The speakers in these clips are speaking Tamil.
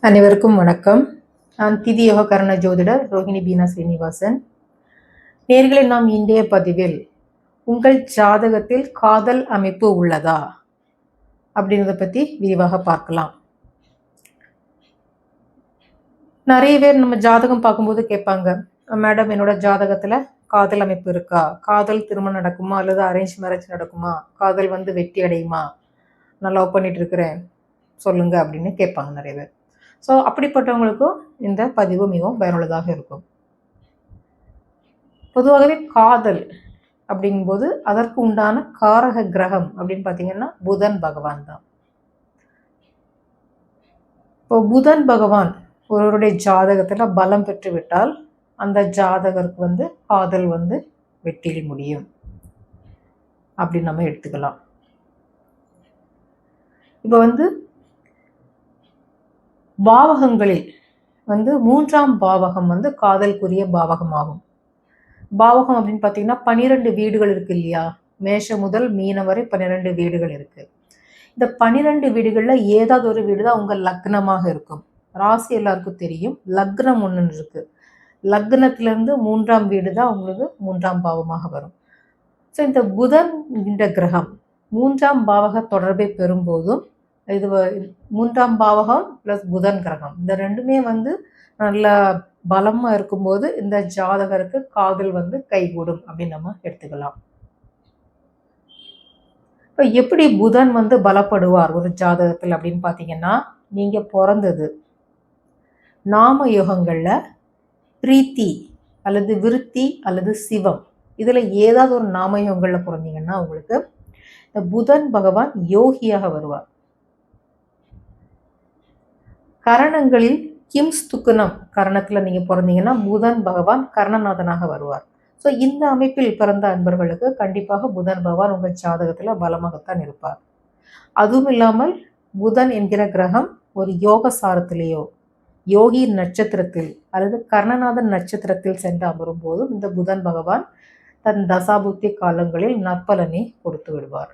அனைவருக்கும் வணக்கம். நான் திதி யோககரண ஜோதிடர் ரோஹிணி பீனா ஸ்ரீனிவாசன். நேயர்களே, நாம் இன்றைய பதிவில் உங்கள் ஜாதகத்தில் காதல் அமைப்பு உள்ளதா அப்படின்றத பற்றி விரிவாக பார்க்கலாம். நிறைய பேர் நம்ம ஜாதகம் பார்க்கும்போது கேட்பாங்க, மேடம் என்னோட ஜாதகத்தில் காதல் அமைப்பு இருக்கா, காதல் திருமணம் நடக்குமா அல்லது அரேஞ்ச் மேரேஜ் நடக்குமா, காதல் வெற்றி அடையுமா, நான் லவ் பண்ணிட்டு இருக்கிறேன் சொல்லுங்க அப்படின்னு கேட்பாங்க நிறைய பேர். ஸோ அப்படிப்பட்டவங்களுக்கும் இந்த பதிவு மிகவும் பயனுள்ளதாக இருக்கும். பொதுவாகவே காதல் அப்படிங்கும்போது அதற்கு உண்டான காரக கிரகம் அப்படின்னு பார்த்தீங்கன்னா புதன் பகவான் தான். இப்போ புதன் பகவான் ஒருவருடைய ஜாதகத்தில் பலம் பெற்று விட்டால் அந்த ஜாதகருக்கு காதல் வெற்றியில் முடியும் அப்படின்னு நம்ம எடுத்துக்கலாம். இப்போ பாவகங்களில் மூன்றாம் பாவகம் காதலுக்குரிய பாவகமாகும். பாவகம் அப்படின்னு பார்த்தீங்கன்னா 12 வீடுகள் இருக்கு இல்லையா, மேஷம் முதல் மீனம் வரை 12 வீடுகள் இருக்கு. இந்த 12 வீடுகளில் ஏதாவது ஒரு வீடு தான் உங்கள் லக்னமாக இருக்கும். ராசி எல்லாருக்கும் தெரியும், லக்னம் ஒன்று இருக்கு. லக்னத்திலிருந்து மூன்றாம் வீடு தான் உங்களுக்கு மூன்றாம் பாவமாக வரும். ஸோ இந்த புதன் என்ற கிரகம் மூன்றாம் பாவக தொடர்பை பெறும்போதும் இது மூன்றாம் பாவகம் ப்ளஸ் புதன் கிரகம் இந்த ரெண்டுமே நல்ல பலமாக இருக்கும்போது இந்த ஜாதகருக்கு காதல் கைகூடும் அப்படின்னு நம்ம எடுத்துக்கலாம். இப்போ எப்படி புதன் பலப்படுவார் ஒரு ஜாதகத்தில் அப்படின்னு பார்த்தீங்கன்னா, நீங்கள் பிறந்தது நாம யோகங்களில் பிரீத்தி அல்லது விருத்தி அல்லது சிவம் இதில் ஏதாவது ஒரு நாம யோகங்களில் பிறந்தீங்கன்னா உங்களுக்கு இந்த புதன் பகவான் யோகியாக வருவார். கரணங்களில் கிம்ஸ் துக்குனம் கரணத்தில் நீங்கள் பிறந்தீங்கன்னா புதன் பகவான் கர்ணநாதனாக வருவார். ஸோ இந்த அமைப்பில் பிறந்த அன்பர்களுக்கு கண்டிப்பாக புதன் பகவான் உங்கள் ஜாதகத்தில் பலமாகத்தான் இருப்பார். அதுவும் இல்லாமல் புதன் என்கிற கிரகம் ஒரு யோக சாரத்திலேயோ யோகி நட்சத்திரத்தில் அல்லது கர்ணநாதன் நட்சத்திரத்தில் சென்று அமரும் போதும் இந்த புதன் பகவான் தன் தசாபுக்தி காலங்களில் நற்பலனை கொடுத்து விடுவார்.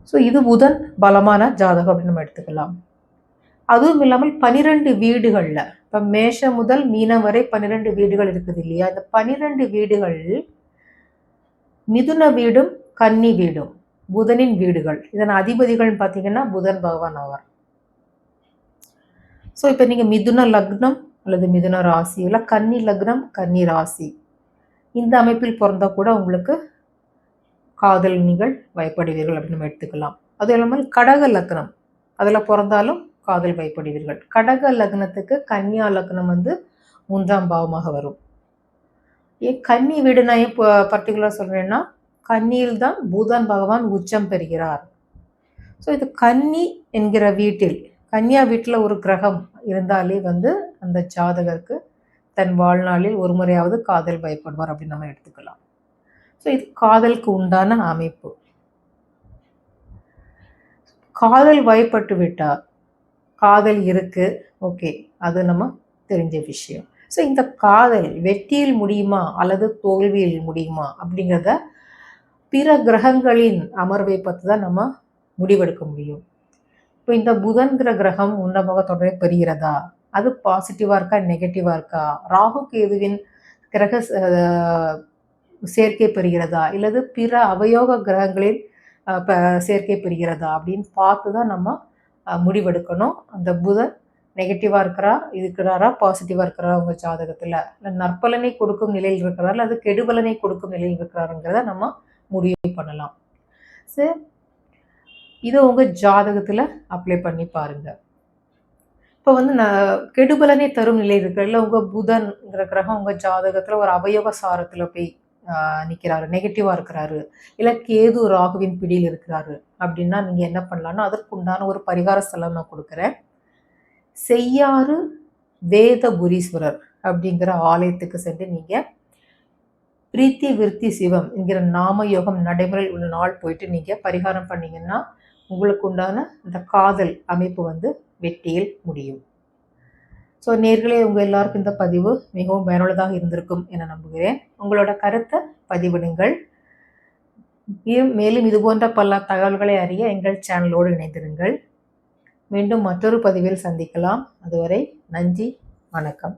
ஸோ இது புதன் பலமான ஜாதகம் அப்படின்னு நம்ம எடுத்துக்கலாம். அதுவும் இல்லாமல் 12 வீடுகளில் இப்போ மேஷம் முதல் மீனம் வரை 12 வீடுகள் இருக்குது இல்லையா, இந்த 12 வீடுகள் மிதுன வீடும் கன்னி வீடும் புதனின் வீடுகள். இதன் அதிபதிகள் பார்த்தீங்கன்னா புதன் பகவான் ஆவார். ஸோ இப்போ நீங்கள் மிதுன லக்னம் அல்லது மிதுன ராசி இல்லை கன்னி லக்னம் கன்னி ராசி இந்த அமைப்பில் பிறந்தால் கூட உங்களுக்கு காதல் நீங்கள் பயப்படுவீர்கள் அப்படின்னு நம்ம எடுத்துக்கலாம். அது இல்லாமல் கடக லக்னம் அதில் பிறந்தாலும் காதல் பயப்படுவீர்கள். கடக லக்னத்துக்கு கன்னியா லக்னம் மூன்றாம் பாவமாக வரும். ஏன் கன்னி வீடு நான் ஏன் பர்டிகுலராக சொல்கிறேன்னா, கன்னியில் தான் புதன் பகவான் உச்சம் பெறுகிறார். ஸோ இது கன்னி என்கிற வீட்டில் கன்னியா வீட்டில் ஒரு கிரகம் இருந்தாலே அந்த ஜாதகருக்கு தன் வாழ்நாளில் ஒரு முறையாவது காதல் பயப்படுவார் அப்படின்னு நம்ம எடுத்துக்கலாம். ஸோ இது காதலுக்கு உண்டான அமைப்பு. காதல் வயப்பட்டு விட்டால் காதல் இருக்கு, ஓகே, அது நம்ம தெரிஞ்ச விஷயம். ஸோ இந்த காதல் வெற்றியில் முடியுமா அல்லது தோல்வியில் முடியுமா அப்படிங்கிறத பிற கிரகங்களின் அமர்வை பற்றி தான் நம்ம முடிவெடுக்க முடியும். இப்போ இந்த புதன்கிற கிரகம் உன்னமாக தொடர்பை பெறுகிறதா, அது பாசிட்டிவாக இருக்கா நெகட்டிவாக இருக்கா, ராகு கேதுவின் கிரக சேர்க்கை பெறுகிறதா இல்லது பிற அவயோக கிரகங்களில் சேர்க்கை பெறுகிறதா அப்படின்னு பார்த்து தான் நம்ம முடிவெடுக்கணும். அந்த புதன் நெகட்டிவாக இருக்கிறாரா பாசிட்டிவாக இருக்கிறாரா உங்கள் ஜாதகத்தில், இல்லை நற்பலனை கொடுக்கும் நிலையில் இருக்கிறாரா அல்லது கெடுபலனை கொடுக்கும் நிலையில் இருக்கிறாருங்கிறத நம்ம முடிவு பண்ணலாம். சரி, இதை உங்கள் ஜாதகத்தில் அப்ளை பண்ணி பாருங்கள். இப்போ கெடுபலனை தரும் நிலை இருக்கிற இல்லை உங்கள் புதன்கிற கிரகம் உங்கள் ஜாதகத்தில் ஒரு அவயோக சாரத்தில் போய் நிற்கிறாரு, நெகட்டிவாக இருக்கிறாரு, இல்லை கேது ராகுவின் பிடியில் இருக்கிறாரு அப்படின்னா நீங்கள் என்ன பண்ணலான்னா அதற்குண்டான ஒரு பரிகார ஸ்தலம் நான் கொடுக்குறேன். செய்யாறு வேதபுரீஸ்வரர் அப்படிங்கிற ஆலயத்துக்கு சென்று நீங்கள் பிரீத்தி விருத்தி சிவம் என்கிற நாம யோகம் நடைமுறையில் உள்ள நாள் போயிட்டு நீங்கள் பரிகாரம் பண்ணிங்கன்னா உங்களுக்கு உண்டான இந்த காதல் அமைப்பு வெற்றியில் முடியும். ஸோ நேர்களே, உங்கள் எல்லாருக்கும் இந்த பதிவு மிகவும் பயனுள்ளதாக இருந்திருக்கும் என நம்புகிறேன். உங்களோட கருத்தை பதிவிடுங்கள். மேலும் இது போன்ற பல தகவல்களை அறிய எங்கள் சேனலோடு இணைந்திருங்கள். மீண்டும் மற்றொரு பதிவில் சந்திக்கலாம். அதுவரை நன்றி, வணக்கம்.